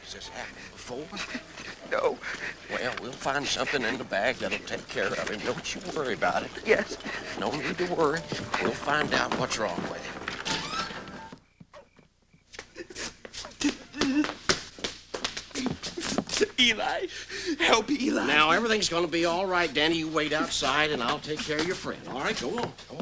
Has this happened before? No. Well, we'll find something in the bag that'll take care of him. Don't you worry about it. Yes. No need to worry. We'll find out what's wrong with him. Eli, help Eli. Now, everything's gonna be all right, Danny. You wait outside, and I'll take care of your friend. All right, go on. Go on.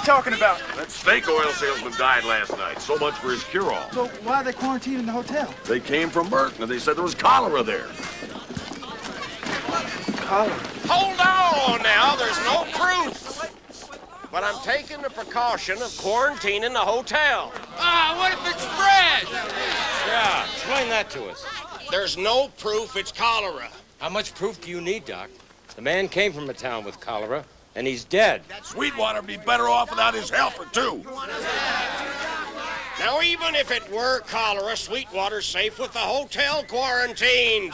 Talking about? That snake oil salesman died last night. So much for his cure-all. So why are they quarantining the hotel? They came from Burton, and they said there was cholera there. Cholera? Hold on now. There's no proof. But I'm taking the precaution of quarantining the hotel. Ah, what if it's fresh? Yeah, explain that to us. There's no proof it's cholera. How much proof do you need, Doc? The man came from a town with cholera, and he's dead. Sweetwater would be better off without his helper, too. Now, even if it were cholera, Sweetwater's safe with the hotel quarantined.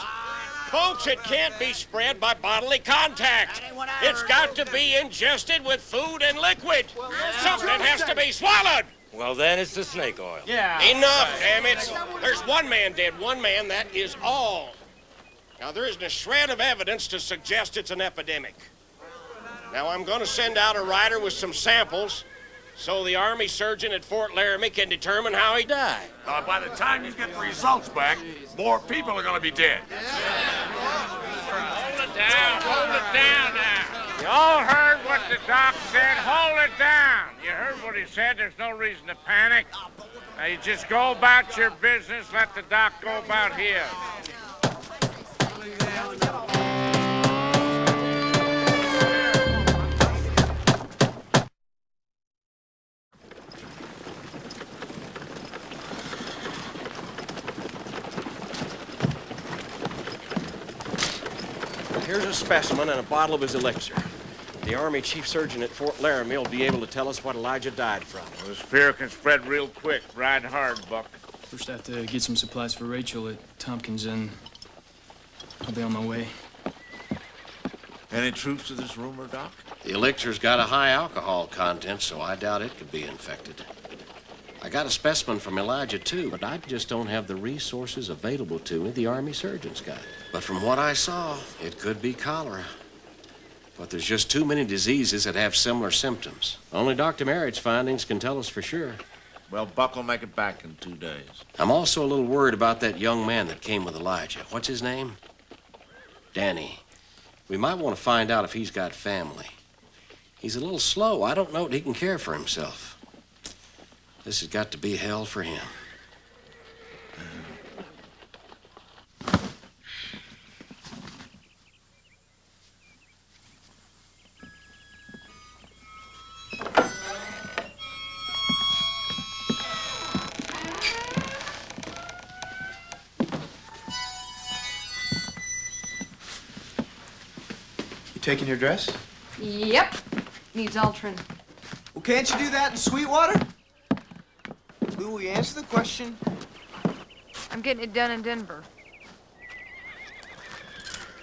Folks, it can't be spread by bodily contact. It's got to be ingested with food and liquid. Something has to be swallowed. Well, then it's the snake oil. Yeah. Enough, damn it. There's one man dead, one man, that is all. Now, there isn't a shred of evidence to suggest it's an epidemic. Now, I'm going to send out a rider with some samples so the Army surgeon at Fort Laramie can determine how he died. By the time you get the results back, more people are going to be dead. Hold it down now. You all heard what the doc said. Hold it down. You heard what he said. There's no reason to panic. Now, you just go about your business. Let the doc go about his. Here's a specimen and a bottle of his elixir. The Army Chief Surgeon at Fort Laramie will be able to tell us what Elijah died from. Well, this fear can spread real quick. Ride hard, Buck. First, I have to get some supplies for Rachel at Tompkins, and I'll be on my way. Any truth to this rumor, Doc? The elixir's got a high alcohol content, so I doubt it could be infected. I got a specimen from Elijah, too, but I just don't have the resources available to me the Army surgeon's got. But from what I saw, it could be cholera. But there's just too many diseases that have similar symptoms. Only Dr. Merritt's findings can tell us for sure. Well, Buck will make it back in 2 days. I'm also a little worried about that young man that came with Elijah. What's his name? Danny. We might want to find out if he's got family. He's a little slow. I don't know that he can care for himself. This has got to be hell for him. You taking your dress? Yep. Needs altering. Well, can't you do that in Sweetwater? Will you answer the question? I'm getting it done in Denver.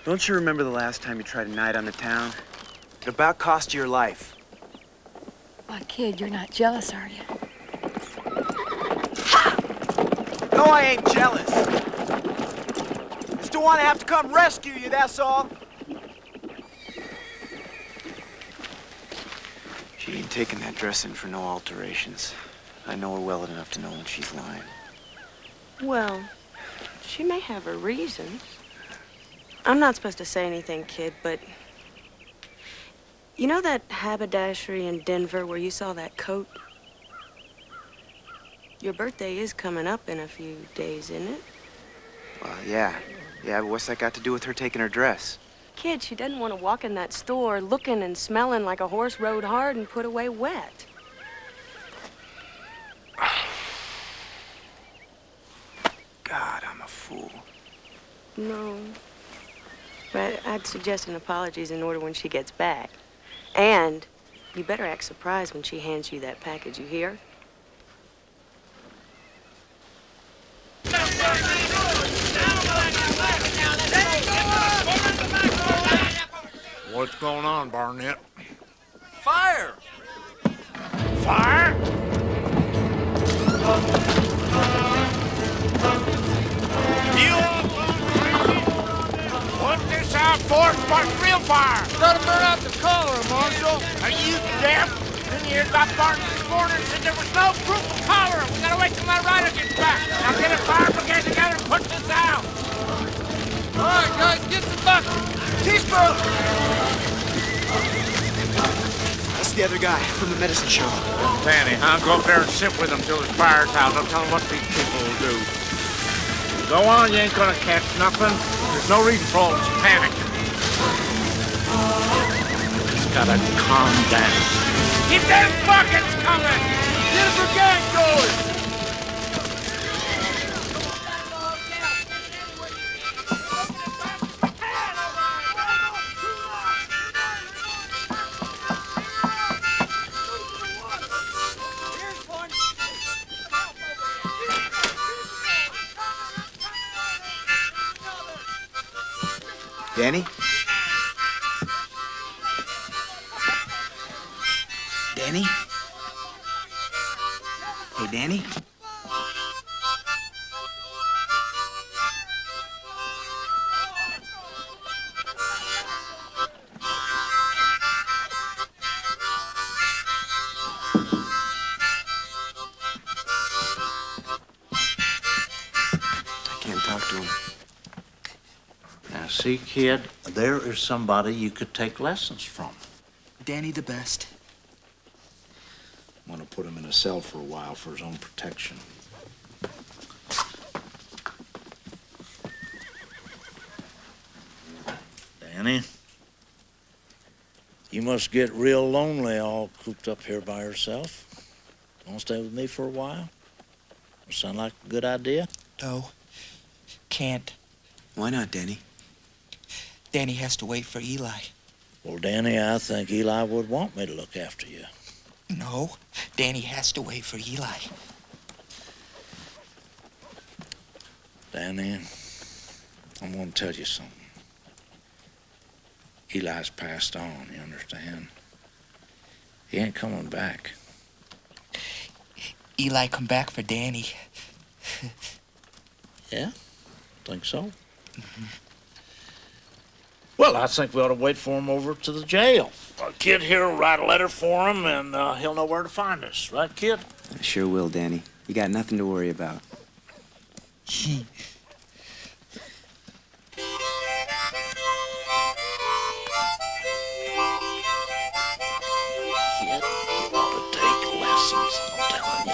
Don't you remember the last time you tried a night on the town? It about cost you your life. Well, kid, you're not jealous, are you? No, I ain't jealous. Just don't want to have to come rescue you, that's all. She ain't taking that dress in for no alterations. I know her well enough to know when she's lying. Well, she may have her reasons. I'm not supposed to say anything, kid, but you know that haberdashery in Denver where you saw that coat? Your birthday is coming up in a few days, isn't it? Well, yeah. Yeah, but what's that got to do with her taking her dress? Kid, she doesn't want to walk in that store looking and smelling like a horse rode hard and put away wet. fool. No. But I'd suggest an apology's in order when she gets back. And you better act surprised when she hands you that package, you hear? What's going on, Barnett? Fire! Fire? You all gone crazy? Put this out for us, but real fire. Gotta burn out the cholera, Marshal. Are you deaf? Didn't you hear Doc Barton this morning said there was no proof of cholera? We gotta wait till that rider gets back. Now get a fire brigade together and put this out. All right, guys, get the bucket. Teaspoon! That's the other guy from the medicine show. Danny, huh? Go up there and sit with him till his fire's out. Don't tell him what these people will do. Go on, you ain't gonna catch nothing. There's no reason for all this panic. Just gotta calm down. Keep them buckets coming! Get a brigade going! Danny? Danny? Hey, Danny? I can't talk to him. Now, see, kid, there is somebody you could take lessons from. Danny the best. I'm gonna put him in a cell for a while for his own protection. Danny, you must get real lonely all cooped up here by yourself. Want to stay with me for a while? Sound like a good idea? No, can't. Why not, Danny? Danny has to wait for Eli. Well, Danny, I think Eli would want me to look after you. No, Danny has to wait for Eli. Danny, I'm going to tell you something. Eli's passed on, you understand? He ain't coming back. Eli come back for Danny. Yeah? Think so? Mm-hmm. Well, I think we ought to wait for him over to the jail. Our kid here will write a letter for him, and he'll know where to find us. Right, kid? I sure will, Danny. You got nothing to worry about. Kid, you ought to take lessons, I'm telling you.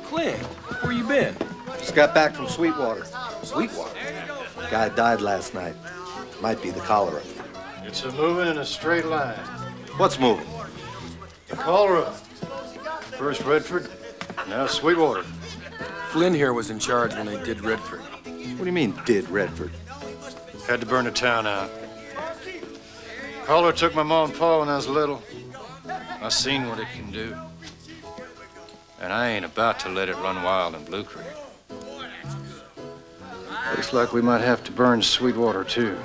Clint, where you been? Just got back from Sweetwater. Sweetwater? Guy died last night. Might be the cholera. It's a moving in a straight line. What's moving? The cholera. First Redford, now Sweetwater. Flynn here was in charge when they did Redford. What do you mean, did Redford? Had to burn the town out. Cholera took my mom and pa when I was little. I seen what it can do. And I ain't about to let it run wild in Blue Creek. Looks like we might have to burn Sweetwater, too.